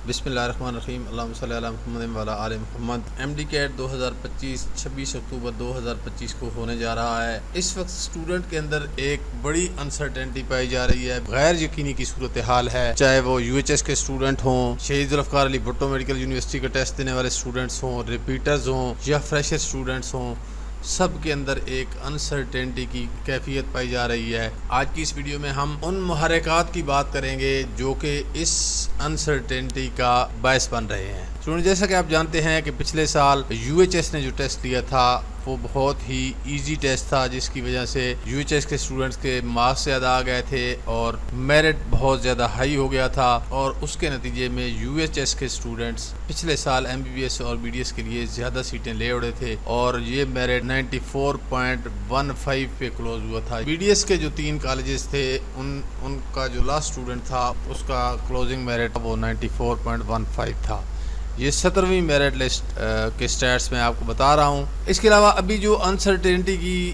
बिस्मिल्लाहिर्रहमानिर्रहीम अल्लाहुम्मा सल्ली अला मुहम्मद व अला आले मुहम्मद। एमडी कैट 2025 26 अक्टूबर 2025 को होने जा रहा है। इस वक्त स्टूडेंट के अंदर एक बड़ी अनसर्टेनिटी पाई जा रही है, गैर यकीनी की सूरत हाल है। चाहे वो यूएचएस के स्टूडेंट हों, शहीद जुल्फ़िकार अली भुट्टो मेडिकल यूनिवर्सिटी का टेस्ट देने वाले स्टूडेंट्स हों, रिपीटर्स हों या फ्रेशर स्टूडेंट्स हों, सब के अंदर एक अनसर्टेनिटी की कैफियत पाई जा रही है। आज की इस वीडियो में हम उन मुहर्रिकात की बात करेंगे जो कि इस अनसर्टेनिटी का बायस बन रहे हैं। जैसा कि आप जानते हैं कि पिछले साल यूएचएस ने जो टेस्ट लिया था वो बहुत ही इजी टेस्ट था, जिसकी वजह से यूएचएस के स्टूडेंट्स के मार्क्स ज़्यादा आ गए थे और मेरिट बहुत ज़्यादा हाई हो गया था। और उसके नतीजे में यूएचएस के स्टूडेंट्स पिछले साल एमबीबीएस और बीडीएस के लिए ज़्यादा सीटें ले उड़े थे और ये मेरिट 94.15 पे क्लोज हुआ था। बीडीएस के जो 3 कॉलेजेस थे उनका जो लास्ट स्टूडेंट था उसका क्लोजिंग मेरिट वो 94.15 था। ये 17वीं मेरिट लिस्ट के स्टैट्स में आपको बता रहा हूँ। इसके अलावा अभी जो अनसर्टेनिटी की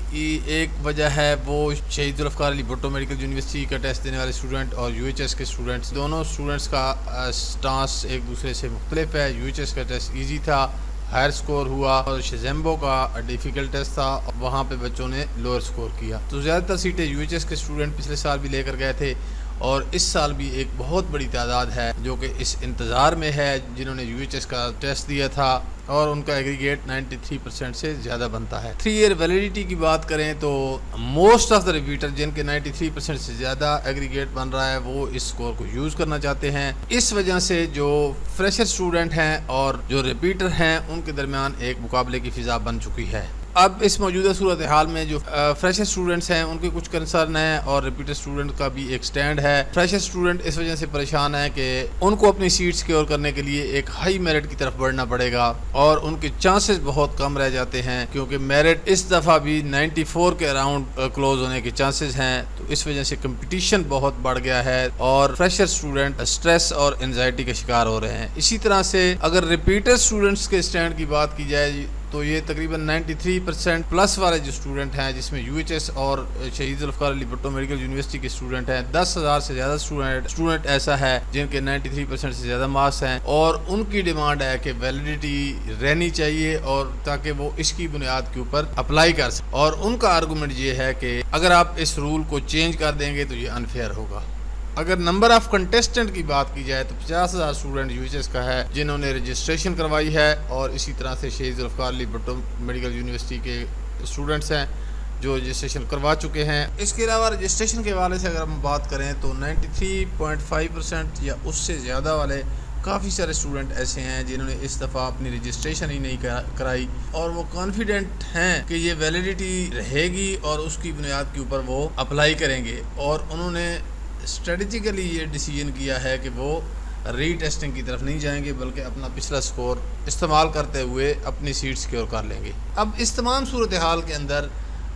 एक वजह है वो शहीद जुल्फ़िकार अली भुट्टो मेडिकल यूनिवर्सिटी का टेस्ट देने वाले स्टूडेंट और यूएचएस के स्टूडेंट्स, दोनों स्टूडेंट्स का स्टांस एक दूसरे से मुख्तलिफ है। यूएचएस का टेस्ट ईजी था, हायर स्कोर हुआ, और शज़ेम्बो का डिफ़िकल्ट टेस्ट था, वहाँ पे बच्चों ने लोअर स्कोर किया। तो ज़्यादातर सीटें यूएचएस के स्टूडेंट पिछले साल भी लेकर गए थे और इस साल भी एक बहुत बड़ी तादाद है जो कि इस इंतज़ार में है जिन्होंने यूएचएस का टेस्ट दिया था और उनका एग्रीगेट 93% से ज़्यादा बनता है। 3 ईयर वैलिडिटी की बात karen तो मोस्ट ऑफ द रिपीटर जिनके 93% से ज़्यादा एग्रीगेट बन रहा है वो इस स्कोर को यूज़ करना चाहते हैं। इस वजह से जो फ्रेशर स्टूडेंट हैं और जो रिपीटर हैं उनके दरमियान एक मुकाबले की फ़िज़ा बन चुकी है। अब इस मौजूदा सूरत हाल में जो फ्रेशर स्टूडेंट्स हैं उनके कुछ कंसर्न हैं और रिपीटर स्टूडेंट का भी एक स्टैंड है। फ्रेशर स्टूडेंट इस वजह से परेशान है कि उनको अपनी सीट सिक्योर करने के लिए एक हाई मेरिट की तरफ बढ़ना पड़ेगा और उनके चांसेस बहुत कम रह जाते हैं क्योंकि मेरिट इस दफ़ा भी 94 के अराउंड क्लोज होने के चांसेस हैं। तो इस वजह से कंपटीशन बहुत बढ़ गया है और फ्रेशर स्टूडेंट स्ट्रेस और एंजाइटी का शिकार हो रहे हैं। इसी तरह से अगर रिपीटर स्टूडेंट्स के स्टैंड की बात की जाए तो ये तकरीबन 93% प्लस वाले जो स्टूडेंट हैं, जिसमें यूएचएस और शहीद जुल्फ़िकार अली भुट्टो मेडिकल यूनिवर्सिटी के स्टूडेंट हैं, 10,000 से ज़्यादा स्टूडेंट ऐसा है जिनके 93% से ज़्यादा मार्क्स हैं और उनकी डिमांड है कि वैलिडिटी रहनी चाहिए और ताकि वो इसकी बुनियाद के ऊपर अप्लाई कर सकें। और उनका आर्गूमेंट ये है कि अगर आप इस रूल को चेंज कर देंगे तो ये अनफेयर होगा। अगर नंबर ऑफ कंटेस्टेंट की बात की जाए तो 50,000 स्टूडेंट यूएचएस का है जिन्होंने रजिस्ट्रेशन करवाई है और इसी तरह से शहीद जुल्फ़िकार अली भुट्टो मेडिकल यूनिवर्सिटी के स्टूडेंट्स हैं जो रजिस्ट्रेशन करवा चुके हैं। इसके अलावा रजिस्ट्रेशन के हवाले से अगर हम बात करें तो 93.5% या उससे ज़्यादा वाले काफ़ी सारे स्टूडेंट ऐसे हैं जिन्होंने इस दफ़ा अपनी रजिस्ट्रेशन ही नहीं कराई और वो कॉन्फिडेंट हैं कि ये वैलिडिटी रहेगी और उसकी बुनियाद के ऊपर वो अप्लाई करेंगे। और उन्होंने स्ट्रेटजिकली ये डिसीजन किया है कि वो रीटेस्टिंग की तरफ नहीं जाएंगे बल्कि अपना पिछला स्कोर इस्तेमाल करते हुए अपनी सीट सिक्योर कर लेंगे। अब इस तमाम सूरत हाल के अंदर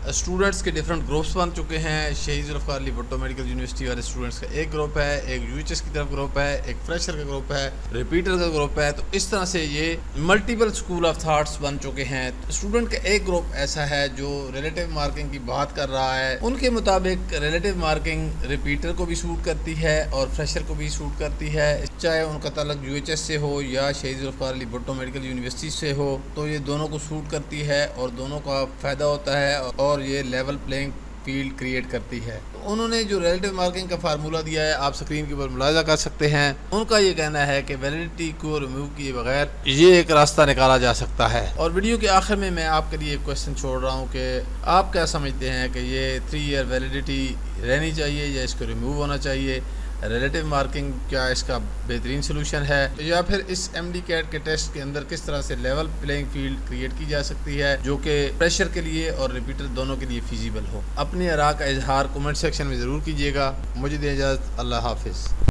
स्टूडेंट्स के डिफरेंट ग्रुप्स बन चुके हैं। शहीद जुल्फ़िकार अली भुट्टो मेडिकल यूनिवर्सिटी वाले स्टूडेंट्स का एक ग्रुप है, एक यूएचएस की तरफ ग्रुप है, एक फ्रेशर का ग्रुप है, रिपीटर का ग्रुप है। तो इस तरह से ये मल्टीपल स्कूल ऑफ थाट्स बन चुके हैं। स्टूडेंट का एक ग्रुप ऐसा है जो रिलेटिव मार्किंग की बात कर रहा है। उनके मुताबिक रिलेटिव मार्किंग रिपीटर को भी सूट करती है और फ्रेशर को भी सूट करती है, चाहे उनका ताल्लुक यूएचएस से हो या शहीद जुल्फ़िकार अली भुट्टो मेडिकल यूनिवर्सिटी से हो। तो ये दोनों को सूट करती है और दोनों का फ़ायदा होता है और ये लेवल प्लेइंग फील्ड क्रिएट करती है। तो उन्होंने जो रिलेटिव मार्किंग का फार्मूला दिया है आप स्क्रीन के ऊपर मुलाहिजा कर सकते हैं। उनका ये कहना है कि वैलिडिटी को रिमूव किए बगैर ये एक रास्ता निकाला जा सकता है। और वीडियो के आखिर में मैं आपके लिए एक क्वेश्चन छोड़ रहा हूँ कि आप क्या समझते हैं कि ये 3 ईयर वैलिडिटी रहनी चाहिए या इसको रिमूव होना चाहिए? रिलेटिव मार्किंग क्या इसका बेहतरीन सोल्यूशन है या फिर इस एमडी कैट के टेस्ट के अंदर किस तरह से लेवल प्लेइंग फील्ड क्रिएट की जा सकती है जो कि प्रेशर के लिए और रिपीटर दोनों के लिए फिजिबल हो? अपने आरा का इजहार कमेंट सेक्शन में ज़रूर कीजिएगा। मुझे दे इजाज़त, अल्लाह हाफिज़।